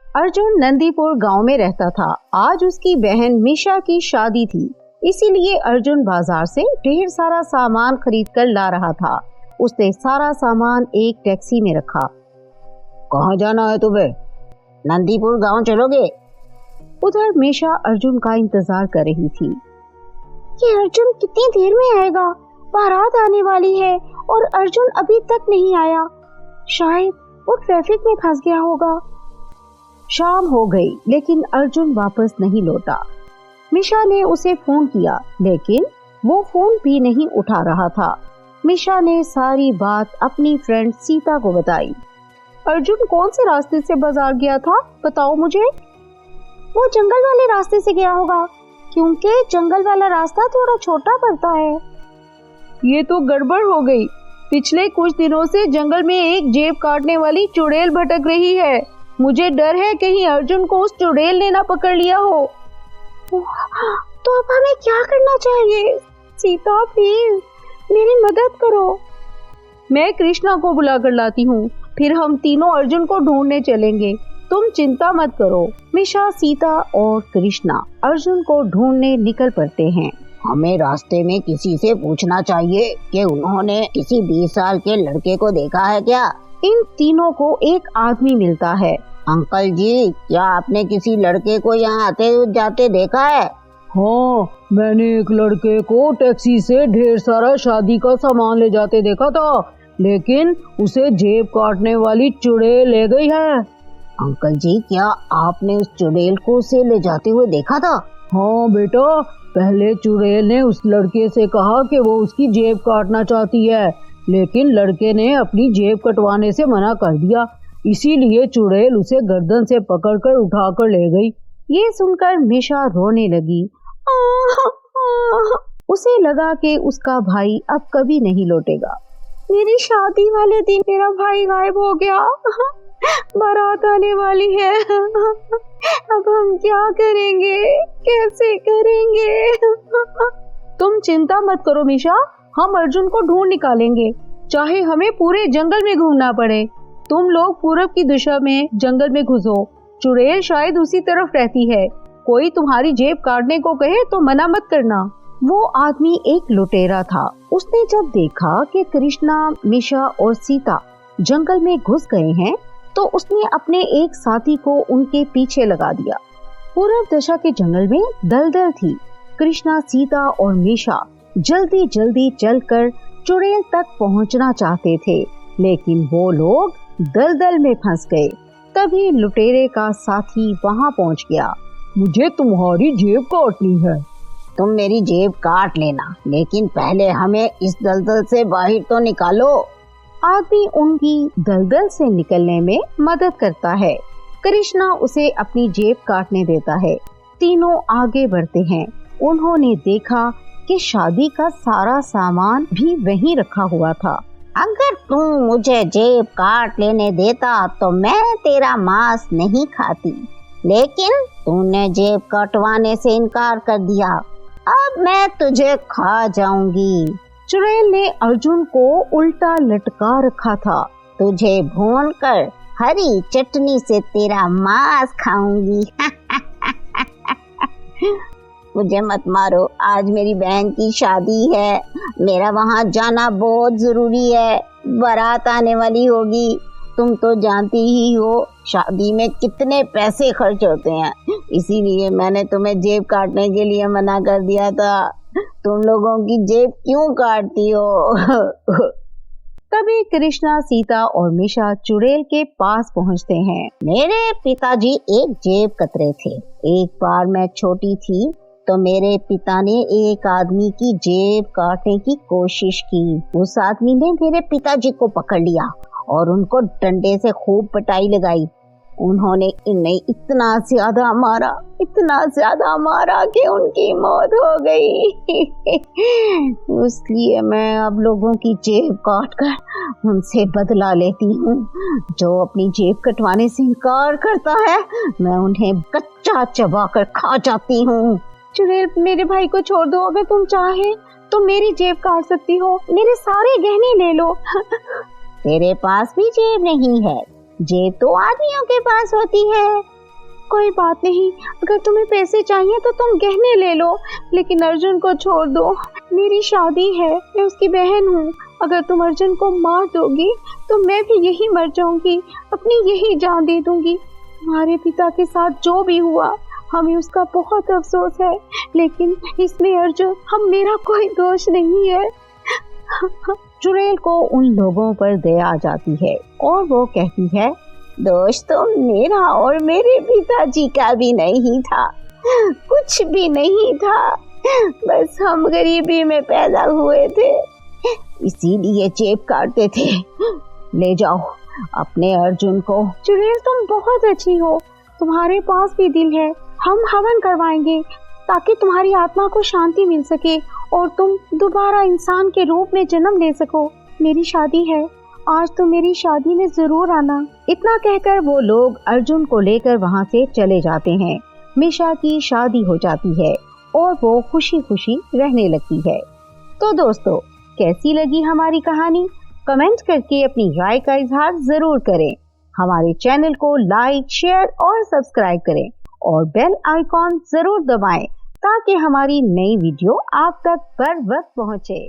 अर्जुन नंदीपुर गांव में रहता था। आज उसकी बहन मीशा की शादी थी, इसीलिए अर्जुन बाजार से ढेर सारा सामान खरीद कर ला रहा था। उसने सारा सामान एक टैक्सी में रखा। कहाँ जाना है तुम्हें? नंदीपुर गांव चलोगे? उधर मीशा अर्जुन का इंतजार कर रही थी। ये अर्जुन कितनी देर में आएगा? बारात आने वाली है और अर्जुन अभी तक नहीं आया। शायद वो ट्रैफिक में फंस गया होगा। शाम हो गई लेकिन अर्जुन वापस नहीं लौटा। मीशा ने उसे फोन किया लेकिन वो फोन भी नहीं उठा रहा था। मीशा ने सारी बात अपनी फ्रेंड सीता को बताई। अर्जुन कौन से रास्ते से बाजार गया था, बताओ मुझे। वो जंगल वाले रास्ते से गया होगा, क्योंकि जंगल वाला रास्ता थोड़ा छोटा पड़ता है। ये तो गड़बड़ हो गई। पिछले कुछ दिनों से जंगल में एक जेब काटने वाली चुड़ैल भटक रही है। मुझे डर है कहीं अर्जुन को उस चुड़ैल ने ना पकड़ लिया हो। तो अब हमें क्या करना चाहिए? सीता प्लीज मेरी मदद करो। मैं कृष्णा को बुला कर लाती हूँ, फिर हम तीनों अर्जुन को ढूंढने चलेंगे। तुम चिंता मत करो। मीशा, सीता और कृष्णा अर्जुन को ढूंढने निकल पड़ते हैं। हमें रास्ते में किसी से पूछना चाहिए कि उन्होंने किसी 20 साल के लड़के को देखा है क्या? इन तीनों को एक आदमी मिलता है। अंकल जी, क्या आपने किसी लड़के को यहाँ आते जाते देखा है? हाँ, मैंने एक लड़के को टैक्सी से ढेर सारा शादी का सामान ले जाते देखा था, लेकिन उसे जेब काटने वाली चुड़ैल ले गई है। अंकल जी, क्या आपने उस चुड़ैल को उसे ले जाते हुए देखा था? हाँ बेटा, पहले चुड़ैल ने उस लड़के से कहा कि वो उसकी जेब काटना चाहती है, लेकिन लड़के ने अपनी जेब कटवाने से मना कर दिया। इसीलिए चुड़ैल उसे गर्दन से पकड़कर उठाकर ले गई। ये सुनकर मीशा रोने लगी। उसे लगा कि उसका भाई अब कभी नहीं लौटेगा। मेरी शादी वाले दिन मेरा भाई गायब हो गया। बारात आने वाली है। अब हम क्या करेंगे, कैसे करेंगे? तुम चिंता मत करो मीशा, हम अर्जुन को ढूंढ निकालेंगे, चाहे हमें पूरे जंगल में घूमना पड़े। तुम लोग पूरब की दिशा में जंगल में घुसो, चुड़ैल शायद उसी तरफ रहती है। कोई तुम्हारी जेब काटने को कहे तो मना मत करना। वो आदमी एक लुटेरा था। उसने जब देखा कि कृष्णा, मीशा और सीता जंगल में घुस गए हैं, तो उसने अपने एक साथी को उनके पीछे लगा दिया। पूरब दिशा के जंगल में दलदल थी। कृष्णा, सीता और मीशा जल्दी जल्दी चलकर चुड़ैल तक पहुंचना चाहते थे, लेकिन वो लोग दलदल में फंस गए। तभी लुटेरे का साथी वहां पहुंच गया। मुझे तुम्हारी जेब काटनी है। तुम मेरी जेब काट लेना, लेकिन पहले हमें इस दलदल से बाहर तो निकालो। आदमी उनकी दलदल से निकलने में मदद करता है। कृष्णा उसे अपनी जेब काटने देता है। तीनों आगे बढ़ते हैं। उन्होंने देखा कि शादी का सारा सामान भी वहीं रखा हुआ था। अगर तुम मुझे जेब काट लेने देता तो मैं तेरा मांस नहीं खाती, लेकिन तूने जेब कटवाने से इनकार कर दिया। अब मैं तुझे खा जाऊंगी। चुड़ैल ने अर्जुन को उल्टा लटका रखा था। तुझे भूनकर हरी चटनी से तेरा मांस खाऊंगी। मुझे मत मारो, आज मेरी बहन की शादी है, मेरा वहाँ जाना बहुत जरूरी है। बारात आने वाली होगी, तुम तो जानती ही हो शादी में कितने पैसे खर्च होते हैं, इसीलिए मैंने तुम्हें जेब काटने के लिए मना कर दिया था। तुम लोगों की जेब क्यों काटती हो? तभी कृष्णा, सीता और मीशा चुड़ैल के पास पहुंचते हैं। मेरे पिताजी एक जेब कतरे थे। एक बार मैं छोटी थी तो मेरे पिता ने एक आदमी की जेब काटने की कोशिश की। उस आदमी ने मेरे पिताजी को पकड़ लिया और उनको डंडे से खूब पिटाई लगाई। उन्होंने इन्हें इतना ज्यादा मारा कि उनकी मौत हो गई। इसलिए मैं अब लोगों की जेब काट कर उनसे बदला लेती हूँ। जो अपनी जेब कटवाने से इनकार करता है, मैं उन्हें कच्चा चबा कर खा जाती हूँ। चुड़ैल, मेरे भाई को छोड़ दो। अगर तुम चाहे तो मेरी जेब काट सकती हो, मेरे सारे गहने ले लो। तेरे पास भी जेब नहीं है, जेब तो आदमियों के पास होती है। कोई बात नहीं, अगर तुम्हें पैसे चाहिए तो तुम गहने ले लो, लेकिन अर्जुन को छोड़ दो। मेरी शादी है, मैं उसकी बहन हूँ। अगर तुम अर्जुन को मार दोगी तो मैं भी यही मर जाऊंगी, अपनी यही जान दे दूंगी। तुम्हारे पिता के साथ जो भी हुआ हमें उसका बहुत अफसोस है, लेकिन इसमें अर्जुन मेरा कोई दोष नहीं है। चुड़ैल को उन लोगों पर दया आ जाती है और वो कहती है, दोष तो मेरा और मेरे पिताजी का भी नहीं था, कुछ भी नहीं था, बस हम गरीबी में पैदा हुए थे, इसीलिए जेब काटते थे। ले जाओ अपने अर्जुन को। चुड़ैल तुम बहुत अच्छी हो, तुम्हारे पास भी दिल है। हम हवन करवाएंगे ताकि तुम्हारी आत्मा को शांति मिल सके और तुम दोबारा इंसान के रूप में जन्म ले सको। मेरी शादी है, आज तो मेरी शादी में जरूर आना। इतना कहकर वो लोग अर्जुन को लेकर वहाँ से चले जाते हैं। मीशा की शादी हो जाती है और वो खुशी खुशी रहने लगती है। तो दोस्तों, कैसी लगी हमारी कहानी? कमेंट करके अपनी राय का इजहार जरूर करें। हमारे चैनल को लाइक, शेयर और सब्सक्राइब करें और बेल आइकॉन जरूर दबाएं ताकि हमारी नई वीडियो आप तक बर वक्त पहुंचे।